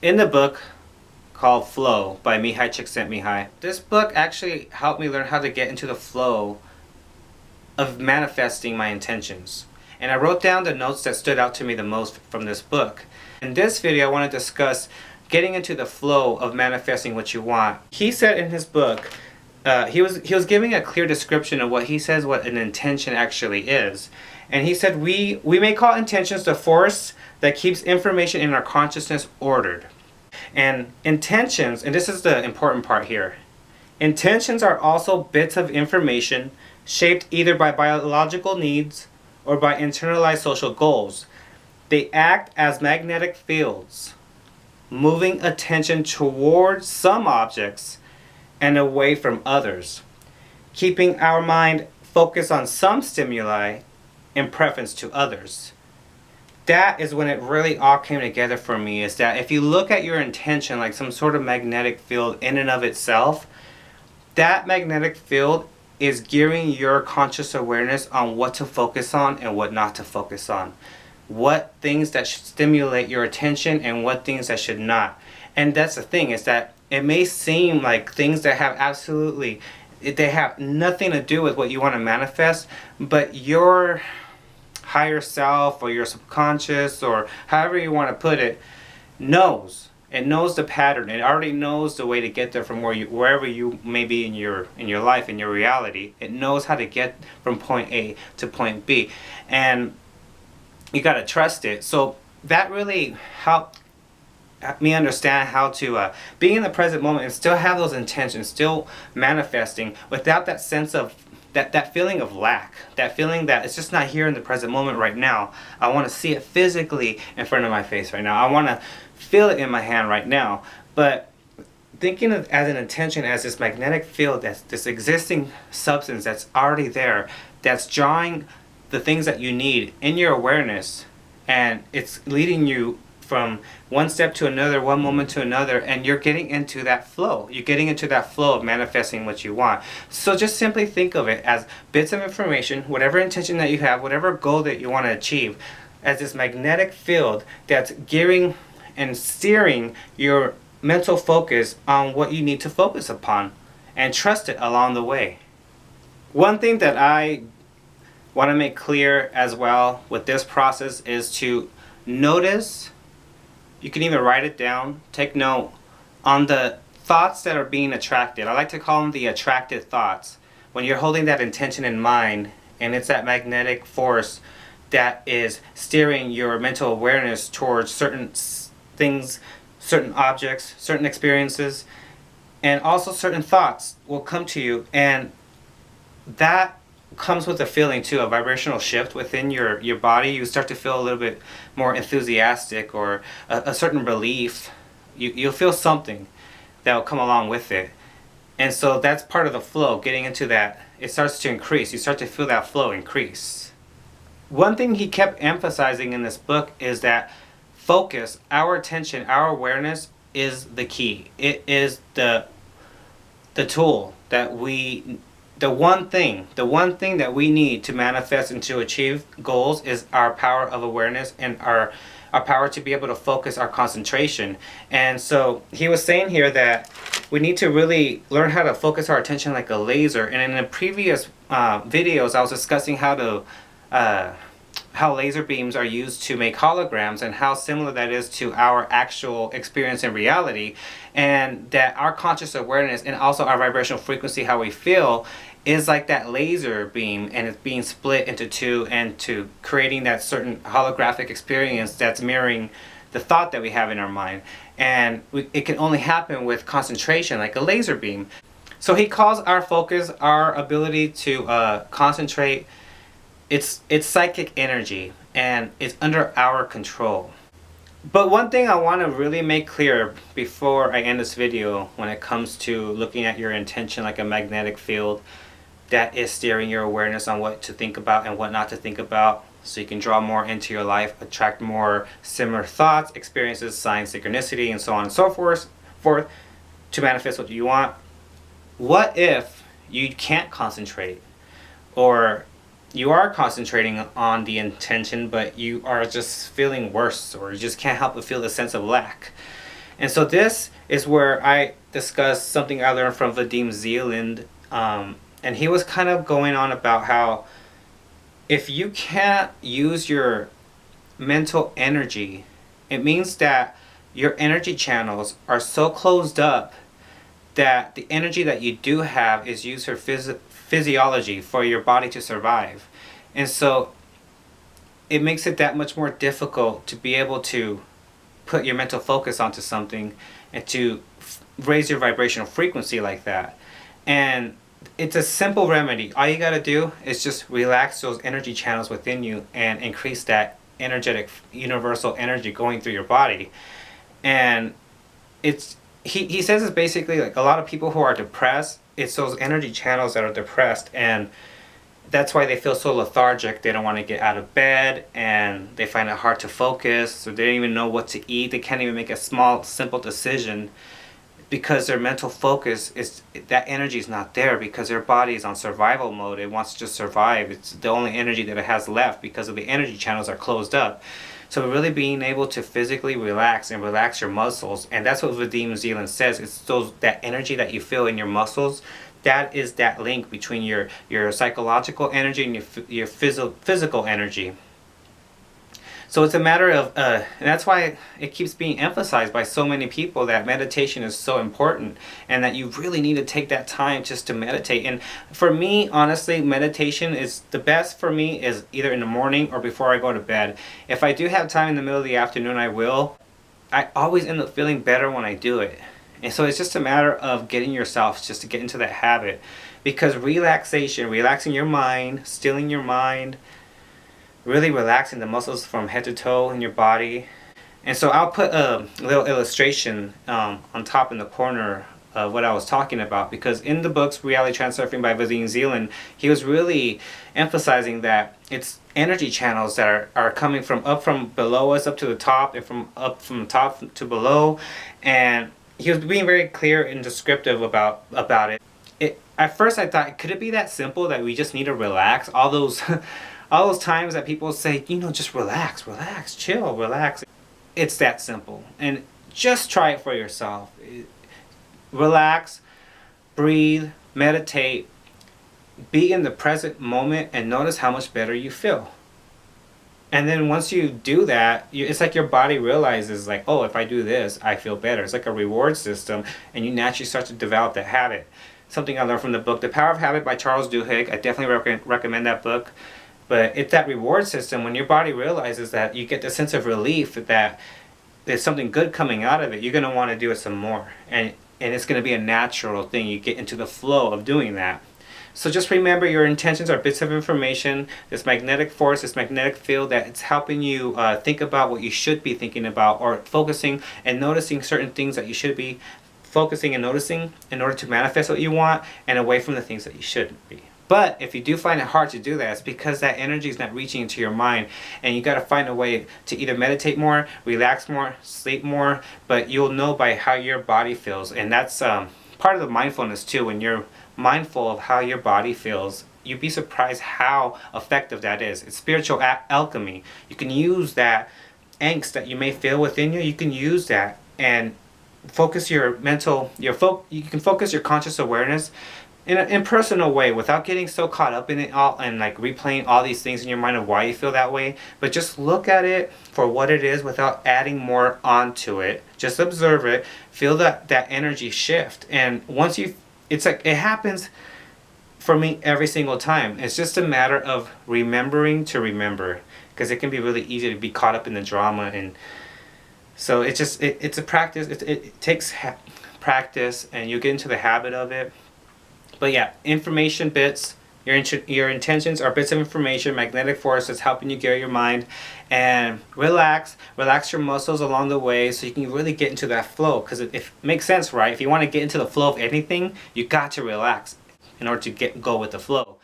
in the book called Flow by mihaly csikszentmihalyi. This book actually helped me learn how to get into the flow of manifesting my intentions. And I wrote down the notes that stood out to me the most from this book. In this video, I want to discuss getting into the flow of manifesting what you want. He said in his book, he was giving a clear description of what he says what an intention actually is. And he said we may call intentions the force that keeps information in our consciousness ordered. And intentions, and this is the important part here, intentions are also bits of information shaped either by biological needs or by internalized social goals. They act as magnetic fields, moving attention towards some objects and away from others, keeping our mind focused on some stimuli in preference to others. That is when it really all came together for me, is that if you look at your intention like some sort of magnetic field in and of itself, that magnetic field is gearing your conscious awareness on what to focus on and what not to focus on. What things that should stimulate your attention and what things that should not. And that's the thing, is that it may seem like things that have absolutely, they have nothing to do with what you want to manifest, but your higher self or your subconscious or however you want to put it knows. It knows the pattern. It already knows the way to get there from wherever you may be in your life, in your reality. It knows how to get from point A to point B, and you got to trust it. So that really helped me understand how to be in the present moment and still have those intentions, still manifesting without that sense of that feeling of lack, that feeling that it's just not here in the present moment right now. I want to see it physically in front of my face right now. I want to feel it in my hand right now. But thinking of as an intention as this magnetic field, that's this existing substance that's already there, that's drawing the things that you need in your awareness, and it's leading you from one step to another, one moment to another, and you're getting into that flow. You're getting into that flow of manifesting what you want. So just simply think of it as bits of information, whatever intention that you have, whatever goal that you want to achieve, as this magnetic field that's gearing and steering your mental focus on what you need to focus upon, and trust it along the way. One thing that I want to make clear as well with this process is to notice, you can even write it down, take note on the thoughts that are being attracted. I like to call them the attracted thoughts. When you're holding that intention in mind, and it's that magnetic force that is steering your mental awareness towards certain things, certain objects, certain experiences, and also certain thoughts will come to you, and that comes with a feeling too, a vibrational shift within your body. You start to feel a little bit more enthusiastic, or a certain relief. You'll feel something that will come along with it. And so that's part of the flow, getting into that. It starts to increase. You start to feel that flow increase. One thing he kept emphasizing in this book is that focus, our attention, our awareness is the key. It is the tool that the one thing that we need to manifest and to achieve goals is our power of awareness and our power to be able to focus our concentration. And so he was saying here that we need to really learn how to focus our attention like a laser. And in the previous videos, I was discussing how laser beams are used to make holograms and how similar that is to our actual experience in reality, and that our conscious awareness and also our vibrational frequency, how we feel, is like that laser beam, and it's being split into two and to creating that certain holographic experience that's mirroring the thought that we have in our mind. And it can only happen with concentration, like a laser beam. So he calls our focus, our ability to concentrate, it's psychic energy, and it's under our control. But one thing I want to really make clear before I end this video, when it comes to looking at your intention like a magnetic field that is steering your awareness on what to think about and what not to think about, so you can draw more into your life, attract more similar thoughts, experiences, signs, synchronicity, and so on and so forth to manifest what you want. What if you can't concentrate, or you are concentrating on the intention but you are just feeling worse, or you just can't help but feel the sense of lack? And so this is where I discuss something I learned from Vadim Zeland. And he was kind of going on about how if you can't use your mental energy, it means that your energy channels are so closed up that the energy that you do have is used for physiology, for your body to survive. And so it makes it that much more difficult to be able to put your mental focus onto something and to raise your vibrational frequency like that. And it's a simple remedy. All you got to do is just relax those energy channels within you and increase that energetic universal energy going through your body. And it's he says it's basically like a lot of people who are depressed, it's those energy channels that are depressed, and that's why they feel so lethargic. They don't want to get out of bed, and they find it hard to focus, so they don't even know what to eat. They can't even make a small simple decision because their mental focus is, that energy is not there, because their body is on survival mode. It wants to just survive. It's the only energy that it has left because of the energy channels are closed up. So really being able to physically relax and relax your muscles, and that's what Vadim Zeland says, it's that energy that you feel in your muscles, that is that link between your psychological energy and your physical energy. So it's a matter of, and that's why it keeps being emphasized by so many people that meditation is so important, and that you really need to take that time just to meditate. And for me, honestly, meditation is the best for me is either in the morning or before I go to bed. If I do have time in the middle of the afternoon, I will. I always end up feeling better when I do it. And so it's just a matter of getting yourself just to get into that habit. Because relaxation, relaxing your mind, stilling your mind, really relaxing the muscles from head to toe in your body. And so I'll put a little illustration on top in the corner of what I was talking about, because in the books Reality Transurfing by Vadim Zeland, he was really emphasizing that it's energy channels that are coming from up from below us up to the top, and from top to below. And he was being very clear and descriptive about it. At first I thought, could it be that simple that we just need to relax? All those all those times that people say, you know, just relax, relax, chill, relax. It's that simple. And just try it for yourself. Relax, breathe, meditate, be in the present moment, and notice how much better you feel. And then once you do that, it's like your body realizes, like, oh, if I do this, I feel better. It's like a reward system, and you naturally start to develop that habit. Something I learned from the book, The Power of Habit by Charles Duhigg. I definitely recommend that book. But it's that reward system. When your body realizes that, you get the sense of relief that there's something good coming out of it, you're going to want to do it some more. And it's going to be a natural thing. You get into the flow of doing that. So just remember, your intentions are bits of information. This magnetic force, this magnetic field, that it's helping you think about what you should be thinking about, or focusing and noticing certain things that you should be focusing and noticing in order to manifest what you want, and away from the things that you shouldn't be. But if you do find it hard to do that, it's because that energy is not reaching into your mind, and you got to find a way to either meditate more, relax more, sleep more. But you'll know by how your body feels, and that's part of the mindfulness too. When you're mindful of how your body feels, you'd be surprised how effective that is. It's spiritual alchemy. You can use that angst that you may feel within you. You can use that and focus your mental, you can focus your conscious awareness in an impersonal way, without getting so caught up in it all and like replaying all these things in your mind of why you feel that way. But just look at it for what it is without adding more onto it. Just observe it, feel that energy shift. And once it's like, it happens for me every single time. It's just a matter of remembering to remember, because it can be really easy to be caught up in the drama. And so it's just, it's a practice. It takes practice, and you get into the habit of it. But yeah, information bits, your intentions are bits of information, magnetic force that's helping you gear your mind. And relax your muscles along the way, so you can really get into that flow. Because it makes sense, right? If you want to get into the flow of anything, you got to relax in order to go with the flow.